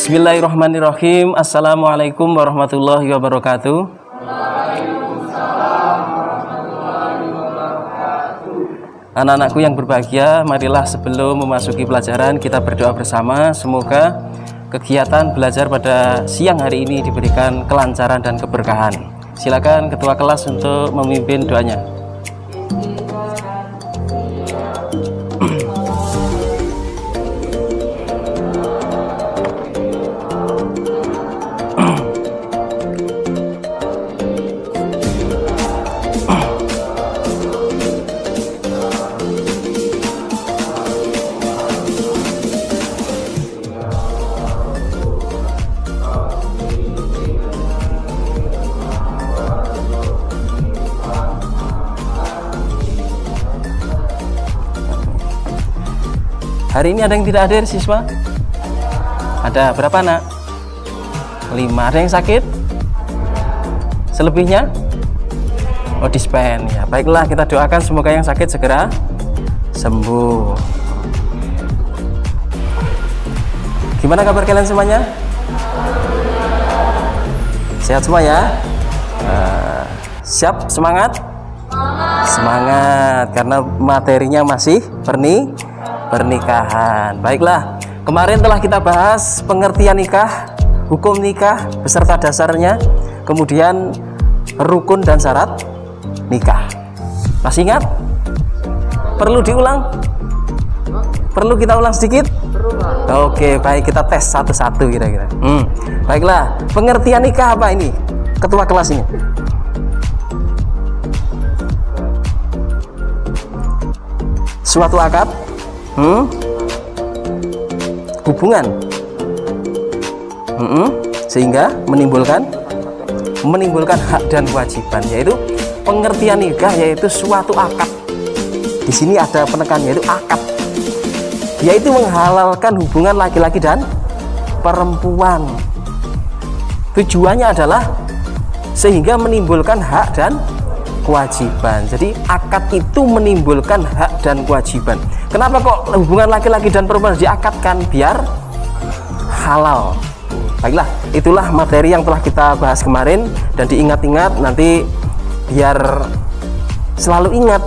Bismillahirrahmanirrahim. Assalamualaikum warahmatullahi wabarakatuh. Anak-anakku yang berbahagia, marilah sebelum memasuki pelajaran kita berdoa bersama. Semoga kegiatan belajar pada siang hari ini diberikan kelancaran dan keberkahan. Silakan ketua kelas untuk memimpin doanya. Hari ini ada yang tidak hadir siswa? Ada berapa anak? 5. Ada yang sakit? Selebihnya? Oh, dispen ya. Baiklah, kita doakan semoga yang sakit segera sembuh. Gimana kabar kalian semuanya? Sehat semua ya? Siap? Semangat? Semangat, karena materinya masih pernikahan. Baiklah, kemarin telah kita bahas pengertian nikah, hukum nikah beserta dasarnya, kemudian rukun dan syarat nikah. Masih ingat? Perlu diulang? Perlu kita ulang sedikit? Oke, baik, kita tes satu-satu kira-kira. Baiklah, pengertian nikah apa ini? Ketua kelas ini. Suatu akad, hubungan, sehingga menimbulkan hak dan kewajiban, yaitu pengertian nikah yaitu suatu akad. Di sini ada penekannya, yaitu akad, yaitu menghalalkan hubungan laki-laki dan perempuan. Tujuannya adalah sehingga menimbulkan hak dan kewajiban. Jadi akad itu menimbulkan hak dan kewajiban. Kenapa kok hubungan laki-laki dan perempuan diakadkan? Biar halal. Baiklah, itulah materi yang telah kita bahas kemarin, dan diingat-ingat nanti biar selalu ingat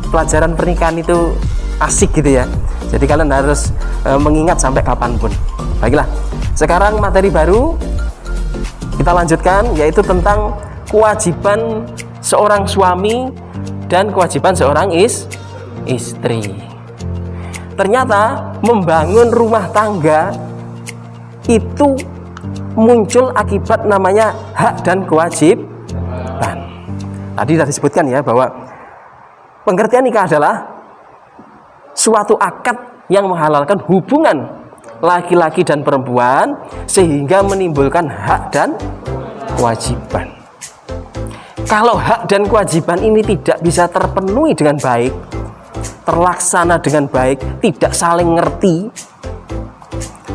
pelajaran pernikahan itu asik gitu ya. Jadi kalian harus mengingat sampai kapanpun. Baiklah, sekarang materi baru kita lanjutkan, yaitu tentang kewajiban seorang suami dan kewajiban seorang istri. Ternyata membangun rumah tangga itu muncul akibat namanya hak dan kewajiban. Tadi sudah disebutkan ya, bahwa pengertian nikah adalah suatu akad yang menghalalkan hubungan laki-laki dan perempuan sehingga menimbulkan hak dan kewajiban. Kalau hak dan kewajiban ini tidak bisa terpenuhi dengan baik, terlaksana dengan baik, tidak saling ngerti,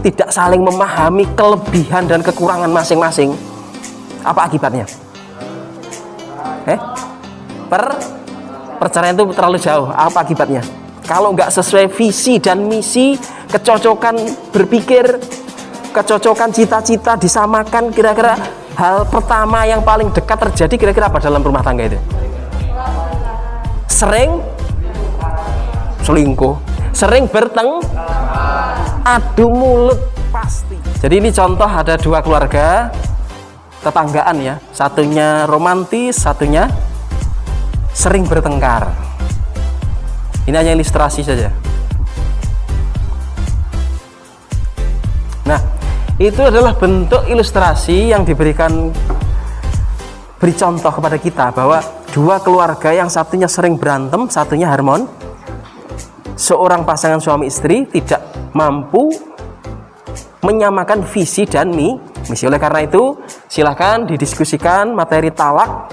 tidak saling memahami kelebihan dan kekurangan masing-masing, apa akibatnya? Perceraian itu terlalu jauh. Apa akibatnya? Kalau nggak sesuai visi dan misi, kecocokan berpikir, kecocokan cita-cita disamakan, kira-kira hal pertama yang paling dekat terjadi kira-kira apa dalam rumah tangga itu? Sering selingkuh, sering adu mulut pasti. Jadi ini contoh, ada dua keluarga tetanggaan ya, satunya romantis, satunya sering bertengkar. Ini hanya ilustrasi saja. Nah, itu adalah bentuk ilustrasi yang beri contoh kepada kita bahwa dua keluarga yang satunya sering berantem, satunya harmoni. Seorang pasangan suami istri tidak mampu menyamakan visi dan misi. Oleh karena itu, silahkan didiskusikan materi talak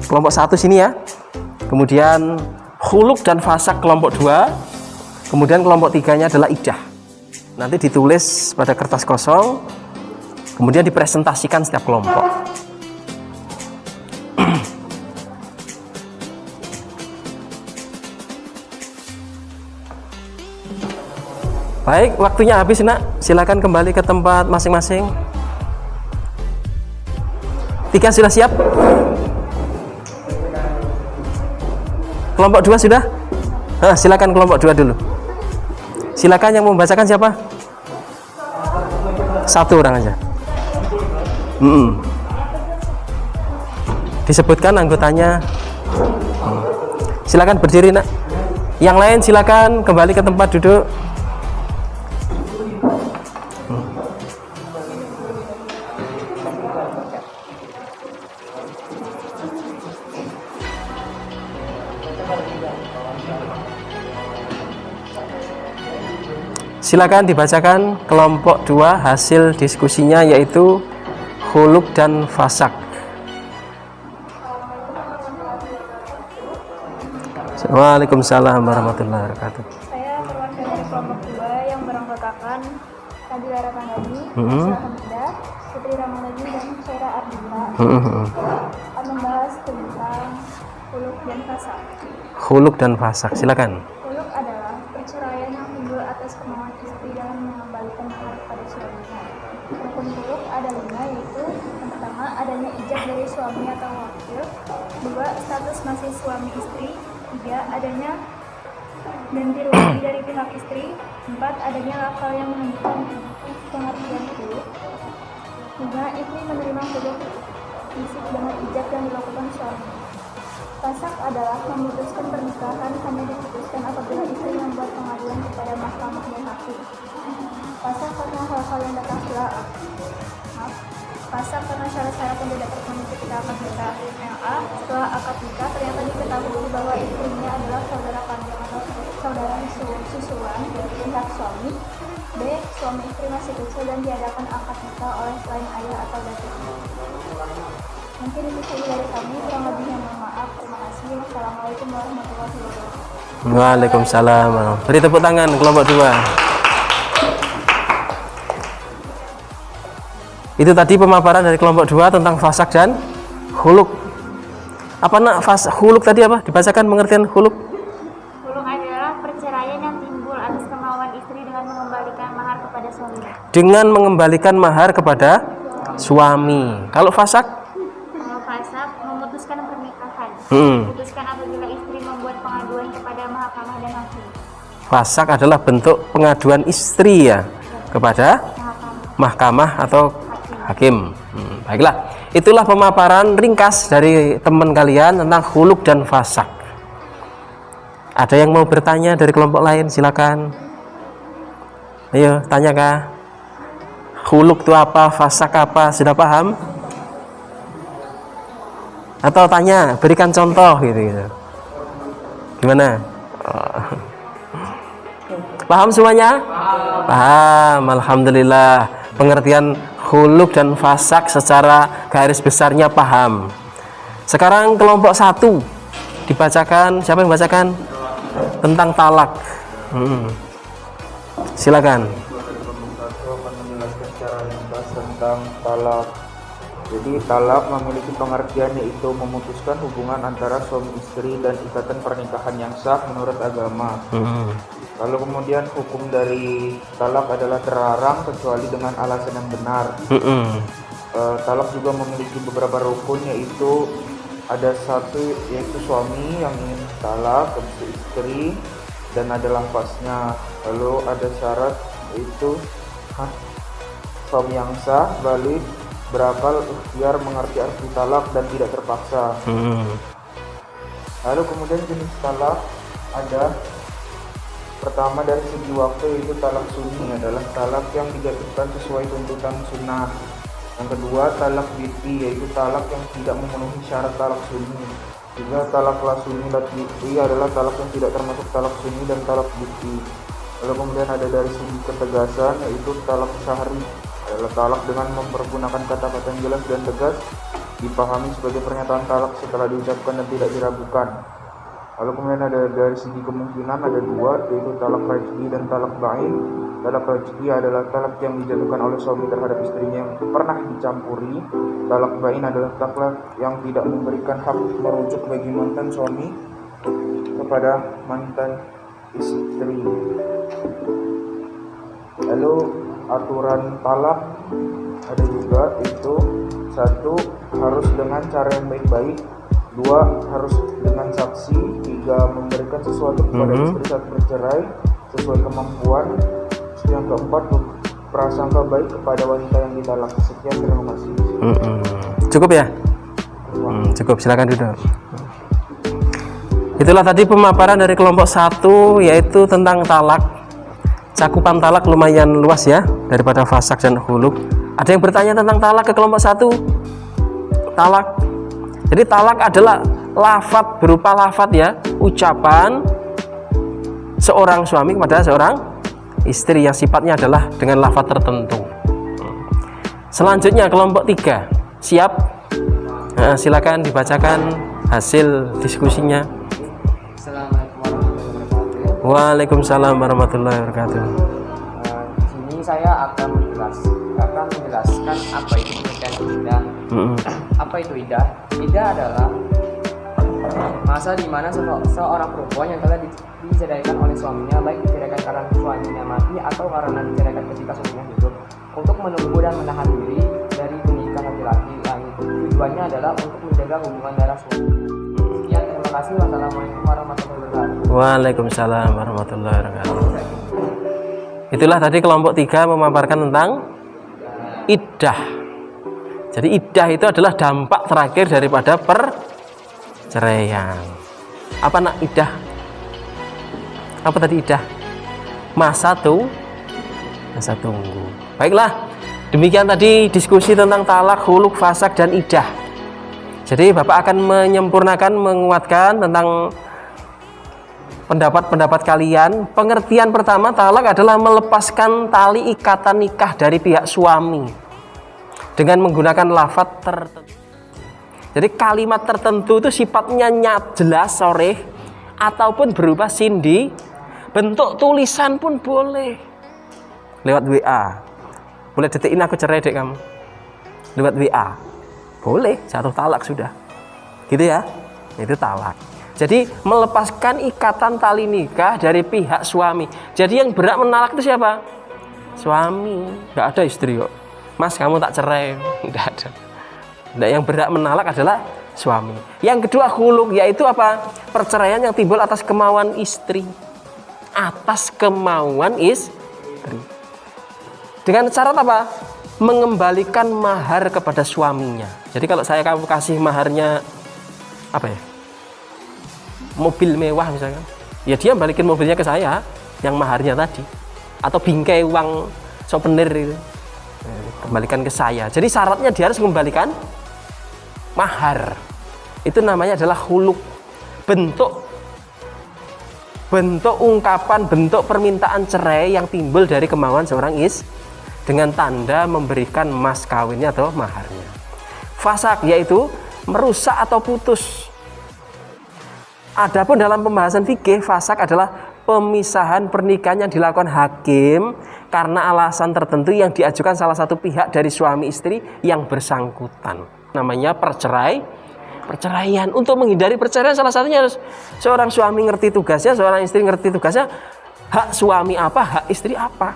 kelompok 1 sini ya. Kemudian khuluk dan fasak kelompok 2. Kemudian kelompok 3-nya adalah iddah. Nanti ditulis pada kertas kosong, kemudian dipresentasikan setiap kelompok. Baik, waktunya habis nak. Silakan kembali ke tempat masing-masing. 3 sudah siap? Kelompok 2 sudah? Silakan kelompok 2 dulu. Silakan, yang membacakan siapa? 1 orang aja. Disebutkan anggotanya. Silakan berdiri nak. Yang lain silakan kembali ke tempat duduk. Silakan dibacakan kelompok 2 hasil diskusinya, yaitu khuluk dan fasak. Waalaikumsalam warahmatullahi wabarakatuh. Saya perwakilan dari kelompok 2 yang beranggotakan Nabila Ramadhani, Aisyah Hamidah, Putri Ramadhani, dan Syaira Ardita. Akan membahas tentang khuluk dan fasak. Khuluk dan fasak, silakan. Khuluk adalah perceraian yang timbul atas kemauan istri dalam mengembalikan mahar kepada suaminya. Rukun khuluk ada 5, yaitu yang pertama, adanya ijab dari suami atau wakil. 2, status masih suami istri. 3, adanya ganti rugi dari pihak istri. 4, adanya lafal yang menunjukkan pengertian khuluk. 5, istri menerima khuluk fisik dengan ijab yang dilakukan suami. Fasak adalah memutuskan pernikahan hanya diputuskan apabila istri membuat pengaduan kepada mahkamah dan hakim. Fasak karena hal-hal yang datang fasak karena syarat-syarat yang tidak terpenuhi ketika akad nikah. Yang A, setelah akad nikah ternyata diketahui bahwa istrinya adalah saudara kandung atau saudara susuan dari pihak suami. B, suami istri masih kecil dan diadakan akad nikah oleh selain ayah atau datuk. Mungkin itu saja dari kami, kurang lebihnya mohon maaf. Terima kasih. Wassalamualaikum warahmatullahi wabarakatuh. Waalaikumsalam. Beri tepuk tangan kelompok 2. Itu tadi pemaparan dari kelompok 2 tentang fasak dan khuluk. Apa nak khuluk tadi apa? Dibacakan pengertian khuluk. Khuluk adalah perceraian yang timbul atas kemauan istri dengan mengembalikan mahar kepada suami. Dengan mengembalikan mahar kepada suami. Kalau fasak? Kalau fasak, memutuskan pernikahan. Memutuskan apabila istri membuat pengaduan kepada mahkamah dan hakim. Fasak adalah bentuk pengaduan istri ya kepada mahkamah atau hakim. Baiklah, itulah pemaparan ringkas dari teman kalian tentang khuluk dan fasak. Ada yang mau bertanya dari kelompok lain? Silakan. Ayo, tanya kah? Khuluk itu apa? Fasak apa? Sudah paham? Atau tanya, berikan contoh gitu. Gimana? Paham semuanya? Paham, alhamdulillah. Pengertian khuluk dan fasak secara garis besarnya paham. Sekarang kelompok 1 dibacakan. Siapa yang bacakan? Tentang talak. Silakan. Akan menjelaskan secara ringkas tentang talak. Jadi talak memiliki pengertian yaitu memutuskan hubungan antara suami istri dan ikatan pernikahan yang sah menurut agama. Lalu kemudian hukum dari talak adalah terlarang kecuali dengan alasan yang benar. Talak juga memiliki beberapa rukun, yaitu ada 1 yaitu suami yang ingin talak, habis istri, dan ada lafaznya. Lalu ada syarat yaitu suami yang sah, balik, berakal, ikhtiar, mengerti arti talak dan tidak terpaksa. Lalu kemudian jenis talak ada pertama dari segi waktu, yaitu talak sunni adalah talak yang dijatuhkan sesuai tuntutan sunnah. Yang kedua talak bid'i, yaitu talak yang tidak memenuhi syarat talak sunni. Juga talak la sunni la bid'i adalah talak yang tidak termasuk talak sunni dan talak bid'i. Lalu kemudian ada dari segi ketegasan, yaitu talak syahri adalah talak dengan mempergunakan kata-kata yang jelas dan tegas, dipahami sebagai pernyataan talak setelah diucapkan dan tidak diragukan. Lalu kemudian ada dari segi kemungkinan ada 2, yaitu talak raj'i dan talak ba'in. Talak raj'i adalah talak yang dijatuhkan oleh suami terhadap istrinya yang pernah dicampuri. Talak ba'in adalah talak yang tidak memberikan hak merujuk bagi mantan suami kepada mantan istri. Lalu aturan talak ada juga, itu 1. Harus dengan cara yang baik-baik, 2. Harus dengan saksi, 3. Memberikan sesuatu kepada istri saat bercerai sesuai kemampuan, yang keempat prasangka baik kepada wanita yang ditalak. Sekian, terima kasih. Cukup ya? Cukup, silakan duduk. Itulah tadi pemaparan dari kelompok 1, yaitu tentang talak. Cakupan talak lumayan luas ya, daripada fasak dan khuluk. Ada yang bertanya tentang talak ke kelompok 1? Talak. Jadi talak adalah lafadz, berupa lafadz ya, ucapan seorang suami kepada seorang istri yang sifatnya adalah dengan lafadz tertentu. Selanjutnya kelompok 3. Siap? Silakan dibacakan hasil diskusinya. Assalamualaikum warahmatullahi wabarakatuh. Waalaikumsalam warahmatullahi wabarakatuh. Di sini saya akan menjelaskan apa itu pernikahan idah. Apa itu idah? Idah adalah masa di mana seorang perempuan yang telah diceraikan oleh suaminya, baik diceraikan karena suaminya mati atau karena diceraikan ketika suaminya hidup, untuk menunggu dan menahan diri dari menikah laki-laki yang tujuannya adalah untuk menjaga hubungan darah suami. Sekian, terima kasih. Wassalamualaikum warahmatullahi wabarakatuh. Waalaikumsalam warahmatullahi wabarakatuh. Itulah tadi kelompok 3 memaparkan tentang iddah. Jadi iddah itu adalah dampak terakhir daripada perceraian. Apa nak iddah? Apa tadi iddah? Masa tunggu. Baiklah, demikian tadi diskusi tentang talak, khuluk, fasak, dan iddah. Jadi Bapak akan menyempurnakan, menguatkan tentang pendapat-pendapat kalian. Pengertian pertama, talak adalah melepaskan tali ikatan nikah dari pihak suami dengan menggunakan lafadz tertentu. Jadi kalimat tertentu itu sifatnya jelas, soreh, ataupun berupa sindi. Bentuk tulisan pun boleh. Lewat WA. Boleh deketin aku cerai dek kamu. Lewat WA. Boleh, jatuh talak sudah. Gitu ya. Itu talak. Jadi melepaskan ikatan tali nikah dari pihak suami. Jadi yang berhak menalak itu siapa? Suami. Nggak ada istri kok. Mas, kamu tak cerai. Nggak ada. Nah, yang berhak menalak adalah suami. Yang kedua khuluk, yaitu apa? Perceraian yang timbul atas kemauan istri. Atas kemauan istri. Dengan syarat apa? Mengembalikan mahar kepada suaminya. Jadi kalau kamu kasih maharnya apa ya? Mobil mewah misalnya, ya dia balikin mobilnya ke saya yang maharnya tadi, atau bingkai uang souvenir itu, kembalikan ke saya. Jadi syaratnya dia harus mengembalikan mahar. Itu namanya adalah khuluk. Bentuk ungkapan, bentuk permintaan cerai yang timbul dari kemauan seorang dengan tanda memberikan mas kawinnya atau maharnya. Fasak yaitu merusak atau putus. Adapun dalam pembahasan fikih, fasak adalah pemisahan pernikahan yang dilakukan hakim karena alasan tertentu yang diajukan salah satu pihak dari suami istri yang bersangkutan. Namanya perceraian. Untuk menghindari perceraian salah satunya harus seorang suami ngerti tugasnya, seorang istri ngerti tugasnya. Hak suami apa, hak istri apa.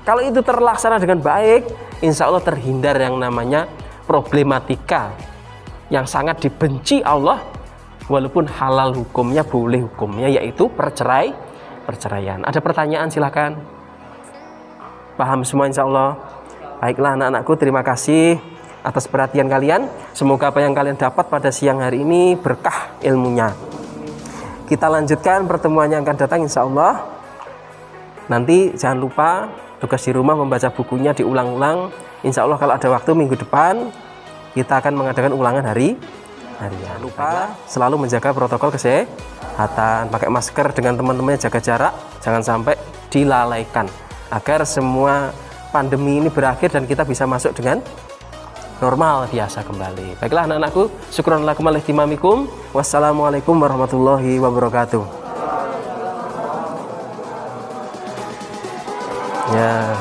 Kalau itu terlaksana dengan baik, insya Allah terhindar yang namanya problematika yang sangat dibenci Allah, walaupun halal hukumnya, boleh hukumnya, yaitu perceraian. Ada pertanyaan silakan. Paham semua insya Allah. Baiklah anak-anakku, terima kasih atas perhatian kalian. Semoga apa yang kalian dapat pada siang hari ini berkah ilmunya. Kita lanjutkan pertemuan yang akan datang insya Allah. Nanti jangan lupa tugas di rumah membaca bukunya diulang-ulang. Insya Allah kalau ada waktu minggu depan kita akan mengadakan ulangan harian. Jangan lupa selalu menjaga protokol kesehatan, pakai masker dengan teman-temannya, jaga jarak, jangan sampai dilalaikan agar semua pandemi ini berakhir dan kita bisa masuk dengan normal biasa kembali. Baiklah anak-anakku, syukran lakum ala ihtimamikum. Wassalamualaikum warahmatullahi wabarakatuh. Ya.